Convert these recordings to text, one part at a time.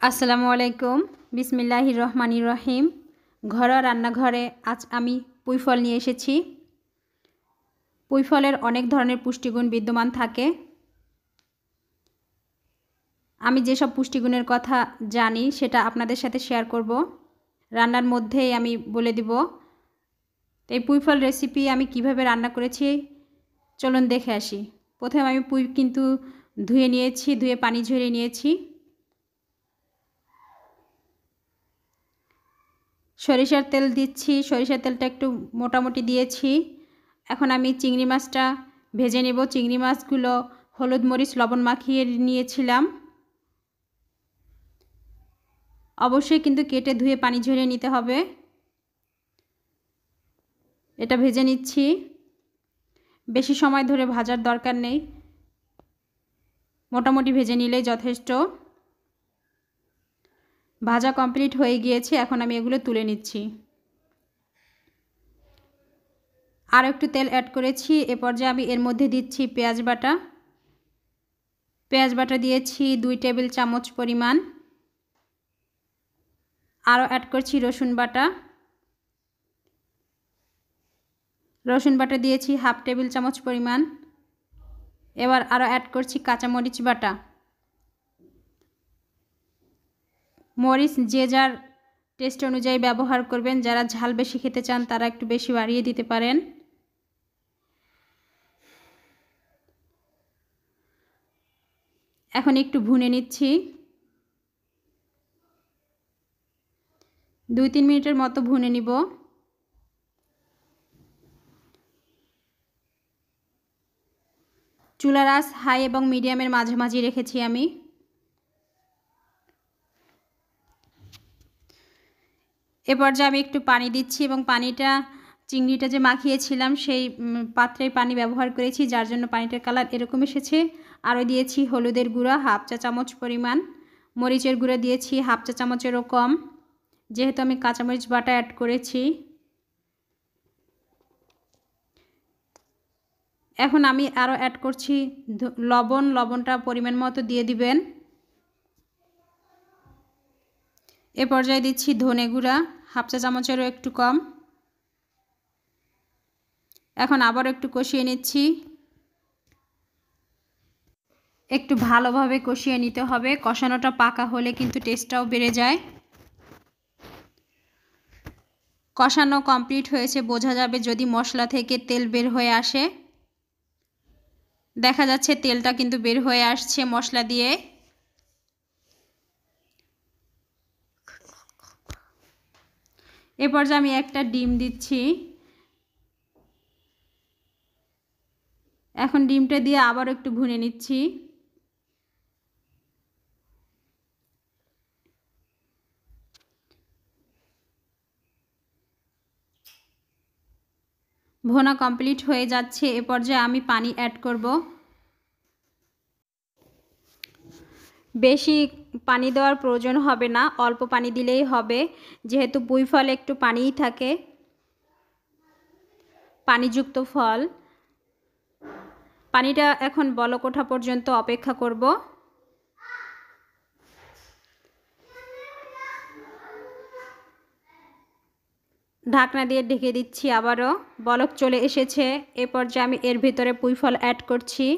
আসসালামু আলাইকুম। বিসমিল্লাহির রহমানির রহিম। ঘরোয়া রান্নাঘরে আজ আমি পুঁইফল নিয়ে এসেছি। পুঁইফলের অনেক ধরনের পুষ্টিগুণ বিদ্যমান থাকে। আমি যেসব পুষ্টিগুণের কথা জানি সেটা আপনাদের সাথে শেয়ার করব। রান্নার মধ্যেই আমি বলে দিব। এই পুঁইফল রেসিপি আমি কিভাবে রান্না করেছি চলুন দেখে আসি। প্রথমে আমি পুঁই কিন্তু ধুয়ে নিয়েছি, ধুয়ে পানি ঝরিয়ে নিয়েছি। সরিষার তেল দিচ্ছি, সরিষার তেলটা একটু মোটামুটি দিয়েছি। এখন আমি চিংড়ি মাছটা ভেজে নেব। চিংড়ি মাছগুলো হলুদ মরিচ লবণ মাখিয়ে নিয়েছিলাম। অবশ্যই কিন্তু কেটে ধুয়ে পানি ঝরিয়ে নিতে হবে। এটা ভেজে নিচ্ছি। বেশি সময় ধরে ভাজার দরকার নেই, মোটামুটি ভেজে নিলেই যথেষ্ট। ভাজা কমপ্লিট হয়ে গিয়েছে, এখন আমি এগুলো তুলে নিচ্ছি। আর একটু তেল অ্যাড করেছি। এ পর্যায়ে আমি এর মধ্যে দিচ্ছি পেঁয়াজ বাটা। পেঁয়াজ বাটা দিয়েছি 2 টেবিল চামচ পরিমাণ। আরও অ্যাড করছি রসুন বাটা। রসুন বাটা দিয়েছি 1/2 টেবিল চামচ পরিমাণ। এবার আরও অ্যাড করছি কাঁচামরিচ বাটা। মরিচ যে যার টেস্ট অনুযায়ী ব্যবহার করবেন। যারা ঝাল বেশি খেতে চান তারা একটু বেশি বাড়িয়ে দিতে পারেন। এখন একটু ভুনে নিচ্ছি। 2-3 মিনিটের মতো ভুনে নিব। চুলার আঁচ হাই এবং মিডিয়ামের মাঝামাঝি রেখেছি আমি। এ পর্যায়ে আমি একটু পানি দিচ্ছি এবং পানিটা চিংড়িটা যে মাখিয়েছিলাম সেই পাত্রের পানি ব্যবহার করেছি, যার জন্য পানিটার কালার এরকম এসেছে। আরও দিয়েছি হলুদের গুঁড়া 1/2 চা চামচ পরিমাণ। মরিচের গুঁড়া দিয়েছি 1/2 চা চামচেরও কম, যেহেতু আমি কাঁচামরিচ বাটা অ্যাড করেছি। এখন আমি আরও অ্যাড করছি লবণ। লবণটা পরিমাণ মতো দিয়ে দিবেন। এ পর্যায়ে দিচ্ছি ধনে গুঁড়া 1/2 চা চামচেরও একটু কম। এখন আবার একটু কষিয়ে নিচ্ছি। একটু ভালোভাবে কষিয়ে নিতে হবে। কষানোটা পাকা হলে কিন্তু টেস্টটাও বেড়ে যায়। কষানো কমপ্লিট হয়েছে বোঝা যাবে যদি মশলা থেকে তেল বের হয়ে আসে। দেখা যাচ্ছে তেলটা কিন্তু বের হয়ে আসছে মশলা দিয়ে। এ পর্যায়ে আমি একটা ডিম দিচ্ছি। এখন ডিমটা দিয়ে আবার একটু ভুনে নিচ্ছি। ভুনা কমপ্লিট হয়ে যাচ্ছে। এ পর্যায়ে আমি পানি অ্যাড করব। বেশি পানি দেওয়ার প্রয়োজন হবে না, অল্প পানি দিলেই হবে, যেহেতু পুঁইফলে একটু পানিই থাকে, পানিযুক্ত ফল। পানিটা এখন বলক ওঠা পর্যন্ত অপেক্ষা করব। ঢাকনা দিয়ে ঢেকে দিচ্ছি। আবারও বলক চলে এসেছে। এ পর্যায়ে আমি এর ভিতরে পুঁইফল অ্যাড করছি।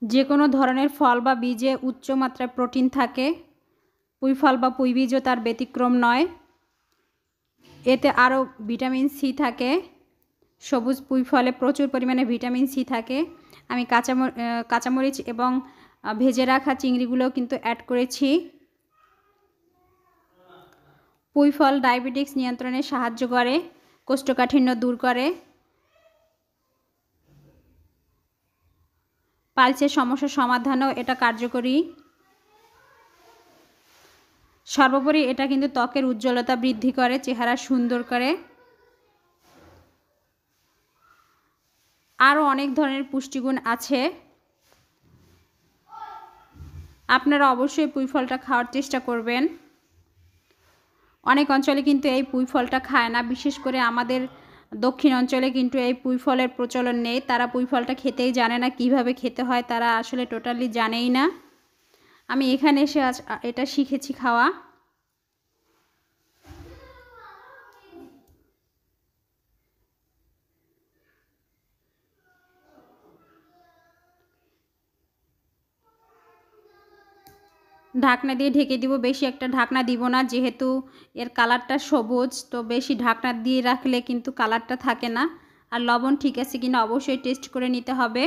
যে কোনো ধরনের ফল বা বীজে উচ্চ মাত্রায় প্রোটিন থাকে, পুঁইফল বা পুঁই বীজও তার ব্যতিক্রম নয়। এতে আরও ভিটামিন সি থাকে। সবুজ পুঁইফলে প্রচুর পরিমাণে ভিটামিন সি থাকে। আমি কাঁচামরিচ এবং ভেজে রাখা চিংড়িগুলো কিন্তু অ্যাড করেছি। পুঁইফল ডায়াবেটিস নিয়ন্ত্রণে সাহায্য করে, কোষ্ঠকাঠিন্য দূর করে, পাইলসের সমস্যার সমাধানেও এটা কার্যকরী। সর্বোপরি এটা কিন্তু ত্বকের উজ্জ্বলতা বৃদ্ধি করে, চেহারা সুন্দর করে। আরও অনেক ধরনের পুষ্টিগুণ আছে। আপনারা অবশ্যই পুঁইফলটা খাওয়ার চেষ্টা করবেন। অনেক অঞ্চলে কিন্তু এই পুঁইফলটা খায় না, বিশেষ করে আমাদের দক্ষিণ অঞ্চলে কিন্তু এই পুঁইফলের প্রচলন নেই। তারা পুঁইফলটা খেতেই জানে না, কিভাবে খেতে হয় তারা আসলে টোটালি জানেই না। আমি এখানে এসে আজ এটা শিখেছি খাওয়া। ঢাকনা দিয়ে ঢেকে দিব, বেশি একটা ঢাকনা দিব না, যেহেতু এর কালারটা সবুজ, তো বেশি ঢাকনা দিয়ে রাখলে কিন্তু কালারটা থাকে না। আর লবণ ঠিক আছে কিনা অবশ্যই টেস্ট করে নিতে হবে।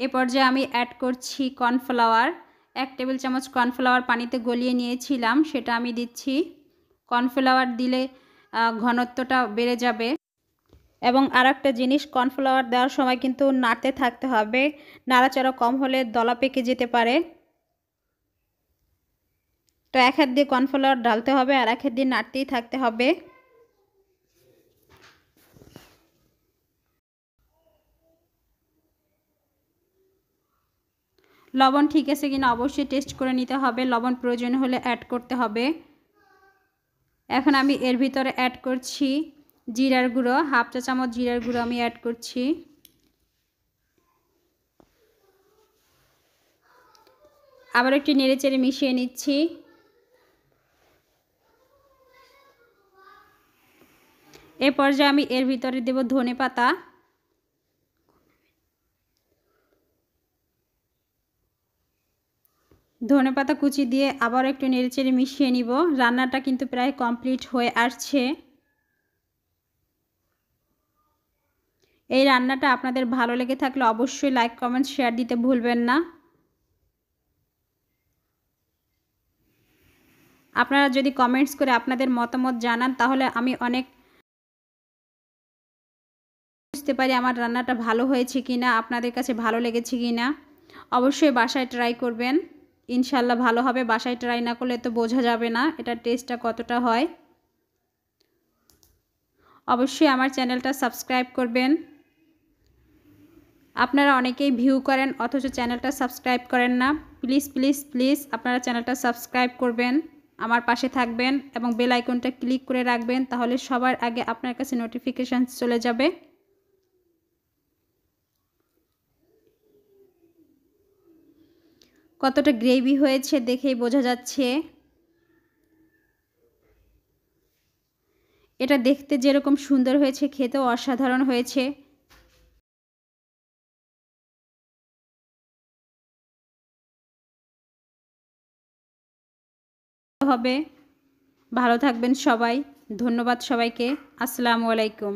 এ পর্যায়ে আমি অ্যাড করছি কর্নফ্লাওয়ার। 1 টেবিল চামচ কর্নফ্লাওয়ার পানিতে গলিয়ে নিয়েছিলাম, সেটা আমি দিচ্ছি। কর্নফ্লাওয়ার দিলে ঘনত্বটা বেড়ে যাবে। এবং আরেকটা জিনিস, কর্নফ্লাওয়ার দেওয়ার সময় কিন্তু নাড়তে থাকতে হবে, নাড়াচাড়া কম হলে দলা পেকে যেতে পারে। তো এক হাত দিয়ে কর্নফ্লাওয়ার ঢালতে হবে আর এক হাত দিয়ে নাড়তেই থাকতে হবে। লবণ ঠিক আছে কিনা অবশ্যই টেস্ট করে নিতে হবে, লবণ প্রয়োজন হলে অ্যাড করতে হবে। এখন আমি এর ভিতরে অ্যাড করছি জিরার গুঁড়ো, 1/2 চা চামচ জিরার গুঁড়ো আমি অ্যাড করছি। আবার একটু নেড়েচেড়ে মিশিয়ে নিচ্ছি। এ পর্যায়ে আমি এর ভিতরে দেব ধনেপাতা। ধনেপাতা কুচি দিয়ে আবার একটু নেড়েচেড়ে মিশিয়ে নিব। রান্নাটা কিন্তু প্রায় কমপ্লিট হয়ে আসছে। এই রান্নাটা আপনাদের ভালো লেগে থাকলে অবশ্যই লাইক কমেন্ট শেয়ার দিতে ভুলবেন না। আপনারা যদি কমেন্টস করে আপনাদের মতামত জানান তাহলে আমি অনেক বুঝতে পারি আমার রান্নাটা ভালো হয়েছে কিনা, আপনাদের কাছে ভালো লেগেছে কিনা। অবশ্যই বাসায় ট্রাই করবেন, ইনশাল্লাহ ভালো হবে। বাসায় ট্রাই না করলে তো বোঝা যাবে না এটার টেস্টটা কতটা হয়। অবশ্যই আমার চ্যানেলটা সাবস্ক্রাইব করবেন। আপনারা অনেকেই ভিউ করেন অথচ চ্যানেলটা সাবস্ক্রাইব করেন না। প্লিজ প্লিজ প্লিজ আপনারা চ্যানেলটা সাবস্ক্রাইব করবেন, আমার পাশে থাকবেন এবং বেল আইকনটা ক্লিক করে রাখবেন, তাহলে সবার আগে আপনার কাছে নোটিফিকেশান চলে যাবে। কতটা গ্রেভি হয়েছে দেখেই বোঝা যাচ্ছে। এটা দেখতে যেরকম সুন্দর হয়েছে, খেতেও অসাধারণ হয়েছে। হবে, ভালো থাকবেন সবাই। ধন্যবাদ সবাইকে। আসসালামু আলাইকুম।